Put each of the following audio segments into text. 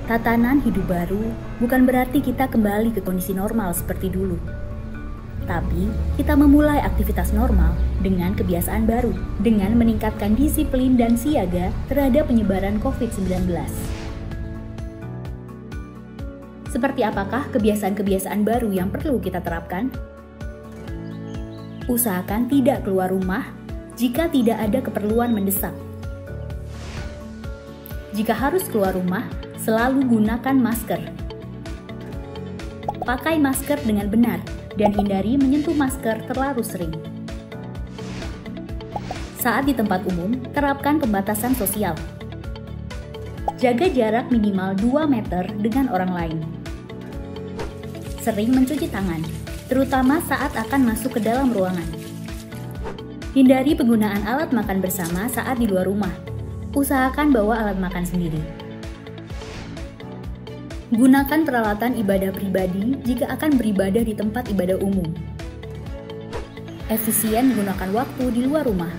Tatanan hidup baru bukan berarti kita kembali ke kondisi normal seperti dulu. Tapi, kita memulai aktivitas normal dengan kebiasaan baru, dengan meningkatkan disiplin dan siaga terhadap penyebaran COVID-19. Seperti apakah kebiasaan-kebiasaan baru yang perlu kita terapkan? Usahakan tidak keluar rumah jika tidak ada keperluan mendesak. Jika harus keluar rumah, selalu gunakan masker. Pakai masker dengan benar dan hindari menyentuh masker terlalu sering. Saat di tempat umum, terapkan pembatasan sosial. Jaga jarak minimal 2 meter dengan orang lain. Sering mencuci tangan, terutama saat akan masuk ke dalam ruangan. Hindari penggunaan alat makan bersama saat di luar rumah. Usahakan bawa alat makan sendiri. Gunakan peralatan ibadah pribadi jika akan beribadah di tempat ibadah umum. Efisien menggunakan waktu di luar rumah.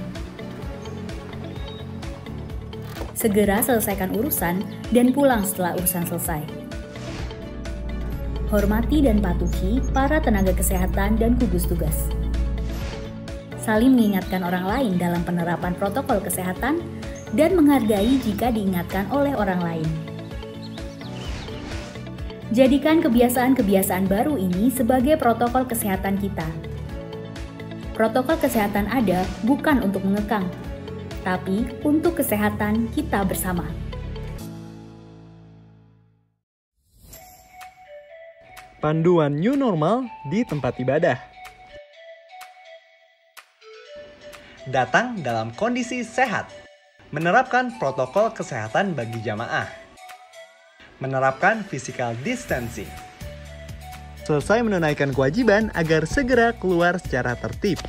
Segera selesaikan urusan dan pulang setelah urusan selesai. Hormati dan patuhi para tenaga kesehatan dan gugus tugas. Saling mengingatkan orang lain dalam penerapan protokol kesehatan dan menghargai jika diingatkan oleh orang lain. Jadikan kebiasaan-kebiasaan baru ini sebagai protokol kesehatan kita. Protokol kesehatan ada bukan untuk mengekang, tapi untuk kesehatan kita bersama. Panduan new normal di tempat ibadah. Datang dalam kondisi sehat. Menerapkan protokol kesehatan bagi jamaah. Menerapkan physical distancing. Selesai menunaikan kewajiban agar segera keluar secara tertib.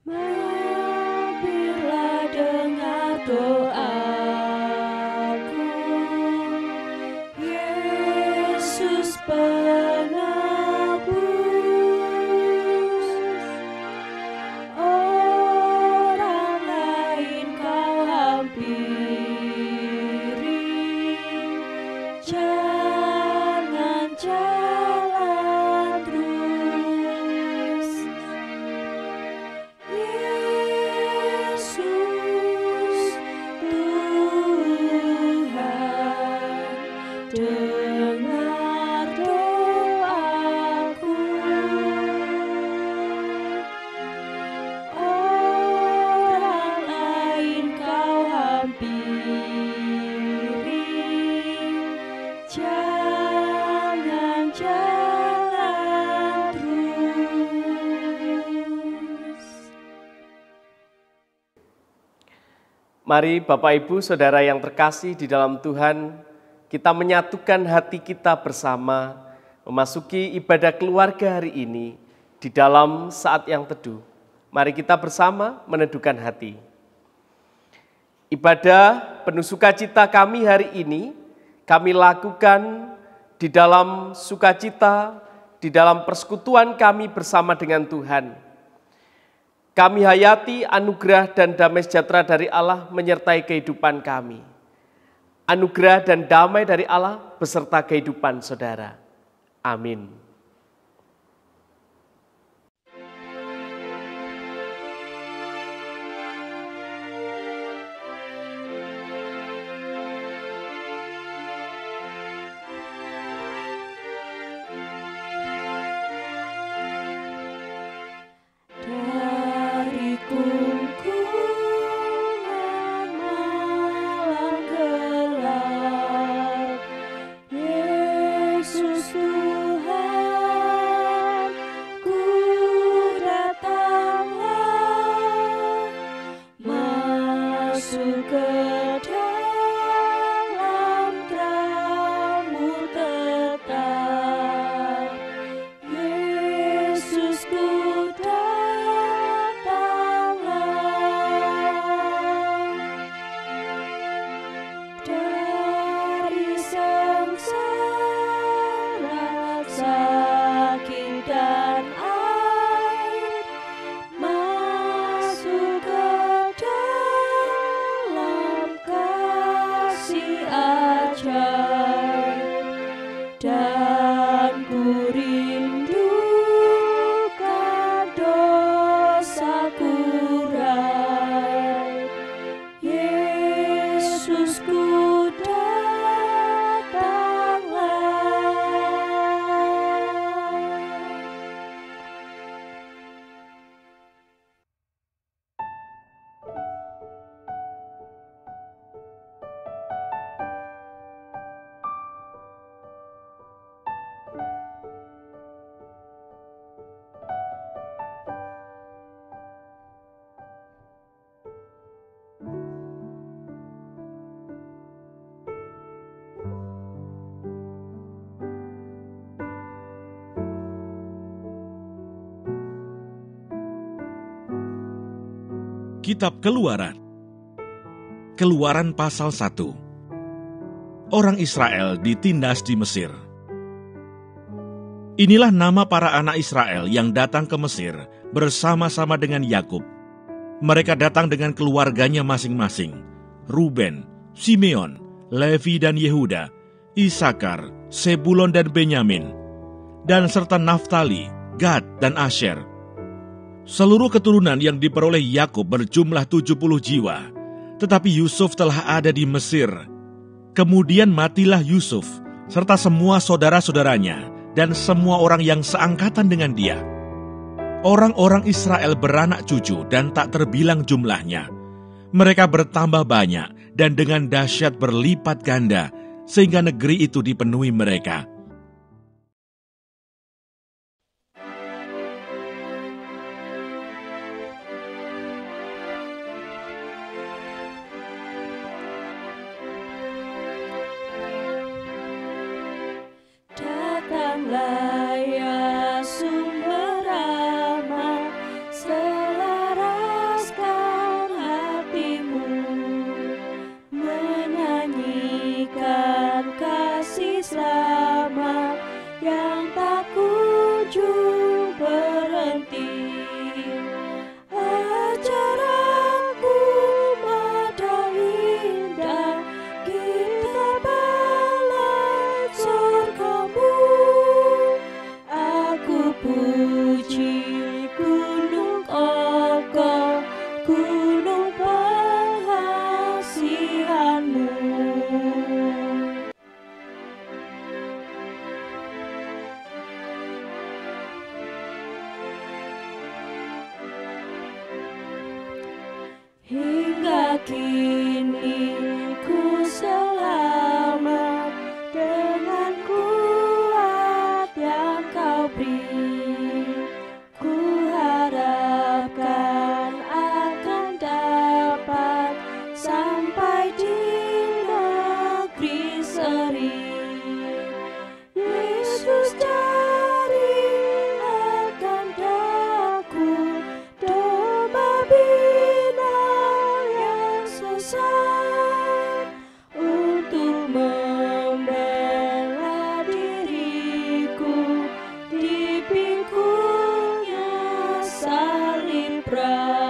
Mampirlah dengar doaku, Yesus penebus. Orang lain kau hampiri, jangan jalan terus. Yesus Tuhan, dengar doaku. Orang lain kau hampiri, jangan jalan terus. Mari Bapak Ibu Saudara yang terkasih di dalam Tuhan, kita menyatukan hati kita bersama memasuki ibadah keluarga hari ini di dalam saat yang teduh. Mari kita bersama meneduhkan hati. Ibadah penuh sukacita kami hari ini, kami lakukan di dalam sukacita, di dalam persekutuan kami bersama dengan Tuhan. Kami hayati anugerah dan damai sejahtera dari Allah menyertai kehidupan kami. Anugerah dan damai dari Allah beserta kehidupan saudara. Amin. Dari kungkungan malam gelap, Yesus Tuhan, ku datanglah, masuk ke dalam terang-Mu tetap. Yesus ku datanglah. Kitab Keluaran. Keluaran pasal 1. Orang Israel ditindas di Mesir. Inilah nama para anak Israel yang datang ke Mesir bersama-sama dengan Yakub. Mereka datang dengan keluarganya masing-masing. Ruben, Simeon, Levi dan Yehuda, Isakar, Sebulon dan Benyamin, dan serta Naftali, Gad dan Asher. Seluruh keturunan yang diperoleh Yakub berjumlah 70 jiwa, tetapi Yusuf telah ada di Mesir. Kemudian matilah Yusuf, serta semua saudara-saudaranya, dan semua orang yang seangkatan dengan dia. Orang-orang Israel beranak cucu dan tak terbilang jumlahnya. Mereka bertambah banyak dan dengan dahsyat berlipat ganda, sehingga negeri itu dipenuhi mereka. Datanglah ya sumber amal, selaraskan hatimu, menyanyikan kasih selamat yang tak kunjung berhenti. Ajaranku mada indah, kita balas surgamu. Aku puji gunung kokoh, gunung penghasilanmu. Hingga kini ku selamat dengan kuat yang kau beri. Ku harapkan akan dapat sampai di negeri seri. Yesus dari akan daku, domba bina yang sesat, untuk membela diriku di pingkulnya salib berat.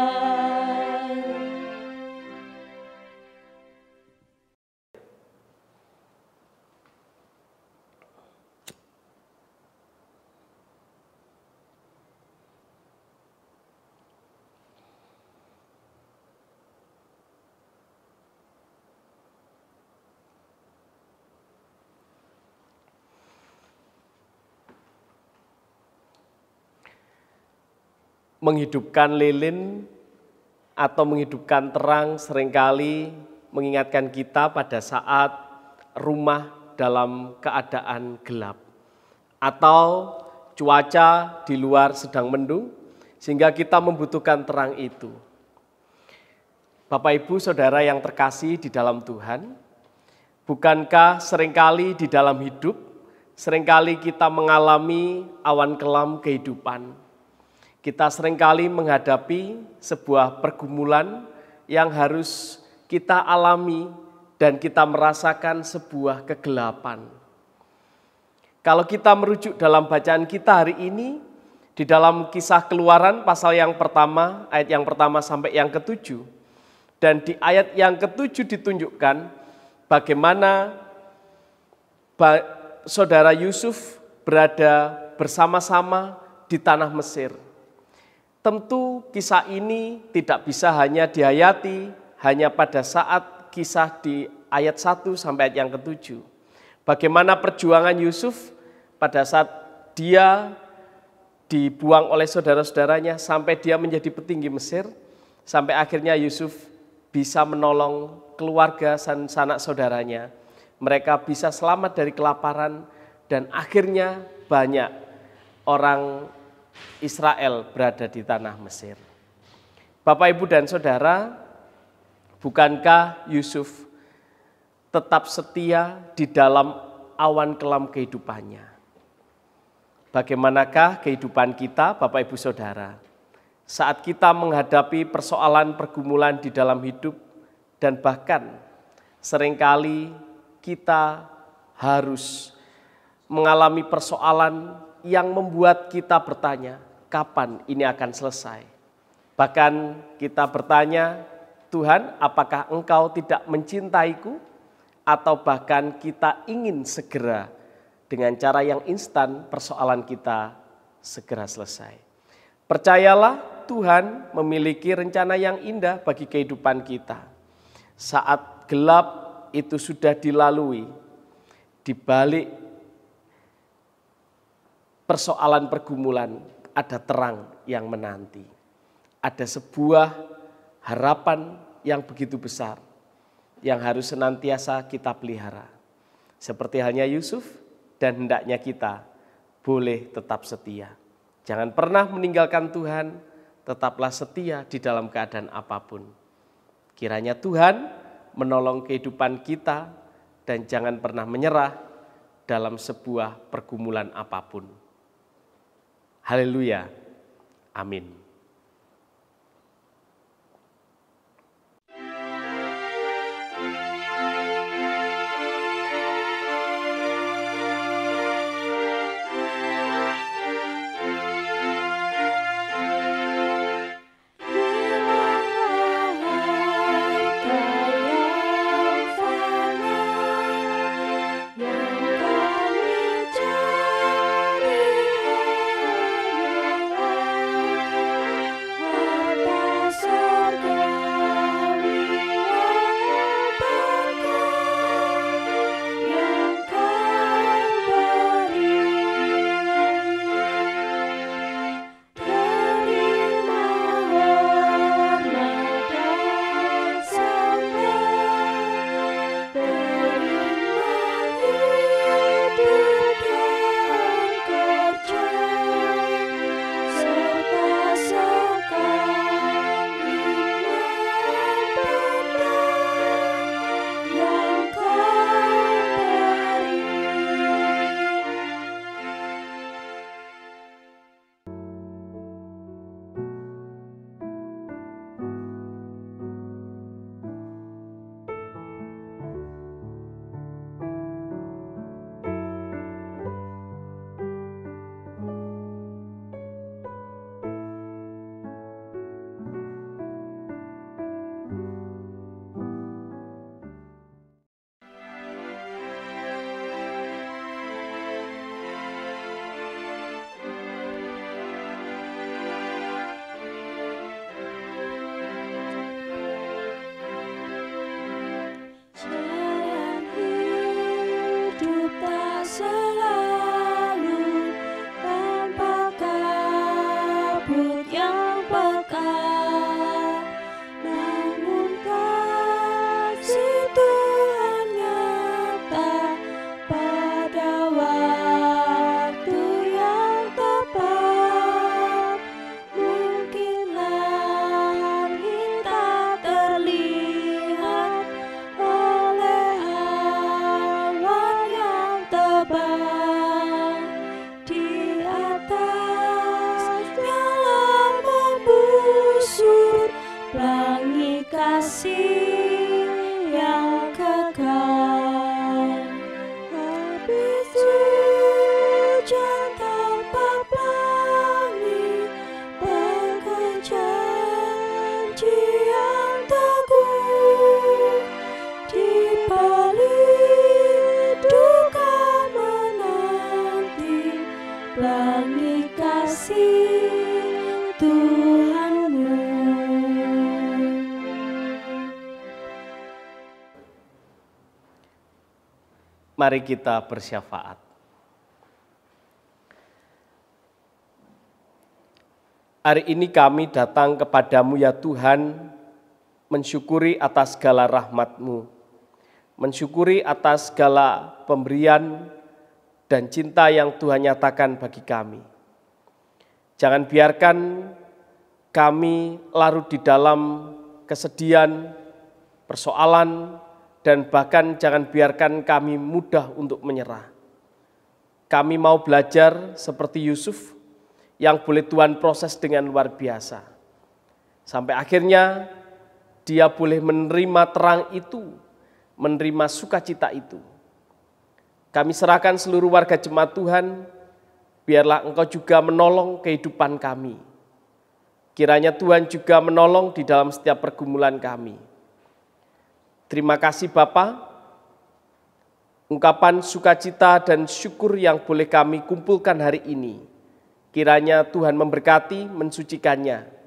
Menghidupkan lilin atau menghidupkan terang seringkali mengingatkan kita pada saat rumah dalam keadaan gelap atau cuaca di luar sedang mendung sehingga kita membutuhkan terang itu. Bapak Ibu Saudara yang terkasih di dalam Tuhan, bukankah seringkali di dalam hidup seringkali kita mengalami awan kelam kehidupan? Kita seringkali menghadapi sebuah pergumulan yang harus kita alami dan kita merasakan sebuah kegelapan. Kalau kita merujuk dalam bacaan kita hari ini, di dalam Kisah Keluaran pasal yang pertama, ayat yang pertama sampai yang ke-7, dan di ayat yang ke-7 ditunjukkan bagaimana saudara Yusuf berada bersama-sama di tanah Mesir. Tentu kisah ini tidak bisa hanya dihayati hanya pada saat kisah di ayat 1 sampai ayat yang ke-7. Bagaimana perjuangan Yusuf pada saat dia dibuang oleh saudara-saudaranya sampai dia menjadi petinggi Mesir, sampai akhirnya Yusuf bisa menolong keluarga dan sanak saudaranya. Mereka bisa selamat dari kelaparan dan akhirnya banyak orang Israel berada di tanah Mesir. Bapak, Ibu, dan Saudara, bukankah Yusuf tetap setia di dalam awan kelam kehidupannya? Bagaimanakah kehidupan kita, Bapak, Ibu, Saudara? saat kita menghadapi persoalan pergumulan di dalam hidup, dan bahkan seringkali kita harus mengalami persoalan yang membuat kita bertanya, kapan ini akan selesai? Bahkan kita bertanya, Tuhan, apakah Engkau tidak mencintaiku? Atau bahkan kita ingin segera dengan cara yang instan persoalan kita segera selesai. Percayalah, Tuhan memiliki rencana yang indah bagi kehidupan kita. Saat gelap itu sudah dilalui, di balik persoalan pergumulan ada terang yang menanti. Ada sebuah harapan yang begitu besar yang harus senantiasa kita pelihara. Seperti halnya Yusuf, dan hendaknya kita boleh tetap setia. Jangan pernah meninggalkan Tuhan, tetaplah setia di dalam keadaan apapun. Kiranya Tuhan menolong kehidupan kita dan jangan pernah menyerah dalam sebuah pergumulan apapun. Haleluya. Amin. Mari kita bersyafaat. Hari ini kami datang kepadamu ya Tuhan, mensyukuri atas segala rahmat-Mu, mensyukuri atas segala pemberian dan cinta yang Tuhan nyatakan bagi kami. Jangan biarkan kami larut di dalam kesedihan, persoalan, dan bahkan jangan biarkan kami mudah untuk menyerah. Kami mau belajar seperti Yusuf yang boleh Tuhan proses dengan luar biasa. Sampai akhirnya dia boleh menerima terang itu, menerima sukacita itu. Kami serahkan seluruh warga jemaat Tuhan, biarlah Engkau juga menolong kehidupan kami. Kiranya Tuhan juga menolong di dalam setiap pergumulan kami. Terima kasih Bapa, ungkapan sukacita dan syukur yang boleh kami kumpulkan hari ini. Kiranya Tuhan memberkati, mensucikannya.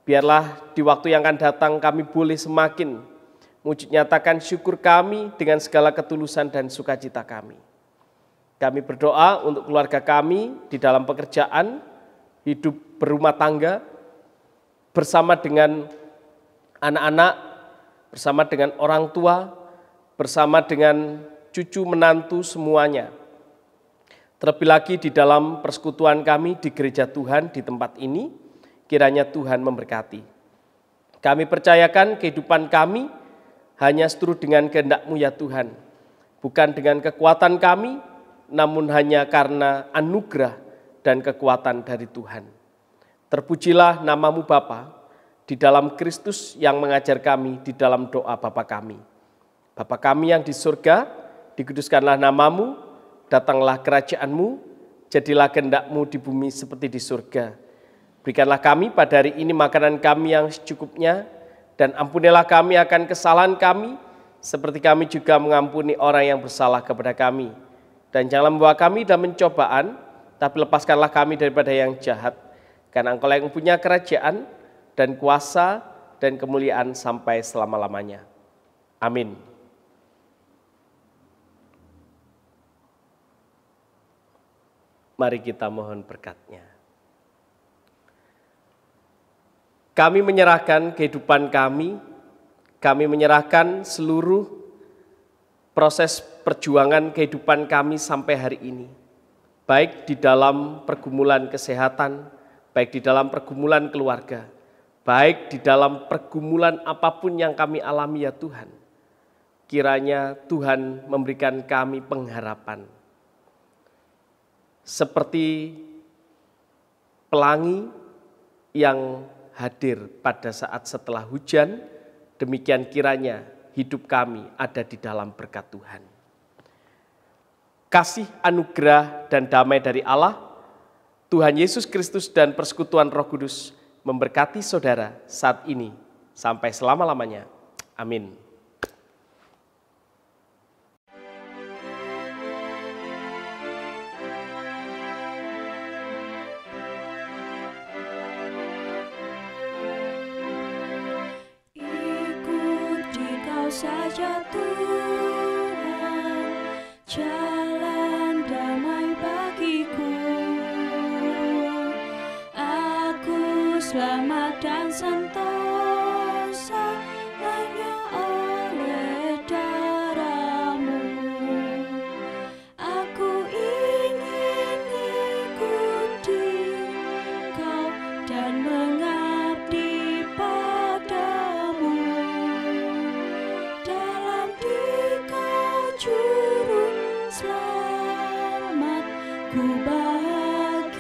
Biarlah di waktu yang akan datang kami boleh semakin wujud nyatakan syukur kami dengan segala ketulusan dan sukacita kami. Kami berdoa untuk keluarga kami di dalam pekerjaan, hidup berumah tangga, bersama dengan anak-anak, bersama dengan orang tua, bersama dengan cucu menantu semuanya. Terlebih lagi di dalam persekutuan kami di gereja Tuhan di tempat ini, kiranya Tuhan memberkati. Kami percayakan kehidupan kami hanya seturut dengan kehendak-Mu ya Tuhan. Bukan dengan kekuatan kami, namun hanya karena anugerah dan kekuatan dari Tuhan. Terpujilah nama-Mu Bapa di dalam Kristus yang mengajar kami di dalam doa Bapa kami. Bapa kami yang di surga, dikuduskanlah nama-Mu, datanglah kerajaan-Mu, jadilah kehendak-Mu di bumi seperti di surga. Berikanlah kami pada hari ini makanan kami yang secukupnya, dan ampunilah kami akan kesalahan kami, seperti kami juga mengampuni orang yang bersalah kepada kami. Dan janganlah membawa kami dalam pencobaan, tapi lepaskanlah kami daripada yang jahat. Karena Engkau yang punya kerajaan, dan kuasa, dan kemuliaan sampai selama-lamanya. Amin. Mari kita mohon berkat-Nya. Kami menyerahkan kehidupan kami menyerahkan seluruh proses perjuangan kehidupan kami sampai hari ini. Baik di dalam pergumulan kesehatan, baik di dalam pergumulan keluarga, baik di dalam pergumulan apapun yang kami alami ya Tuhan. Kiranya Tuhan memberikan kami pengharapan. Seperti pelangi yang hadir pada saat setelah hujan, demikian kiranya hidup kami ada di dalam berkat Tuhan. Kasih, anugerah, dan damai dari Allah, Tuhan Yesus Kristus dan persekutuan Roh Kudus memberkati saudara saat ini sampai selama-lamanya. Amin. Saja Tuhan, jalan damai bagiku. Aku selamat dan sentosa hanya oleh darah-Mu. Aku ingin ikuti Kau dan mengabdi padamu. Juru selamat, ku bahagia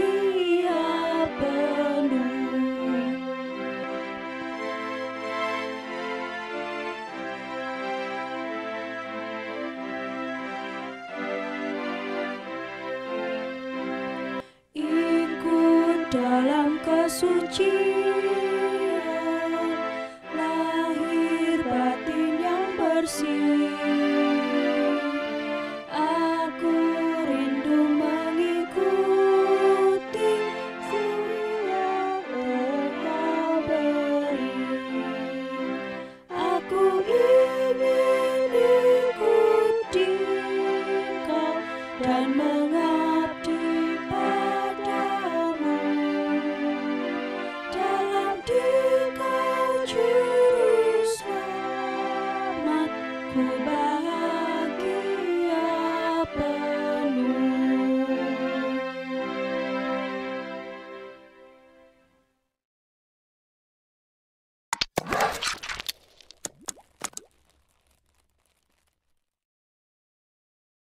penuh. Ikut dalam kesucian, lahir batin yang bersih. Dan mengabdi padamu, dalam Dikau juru selamat, ku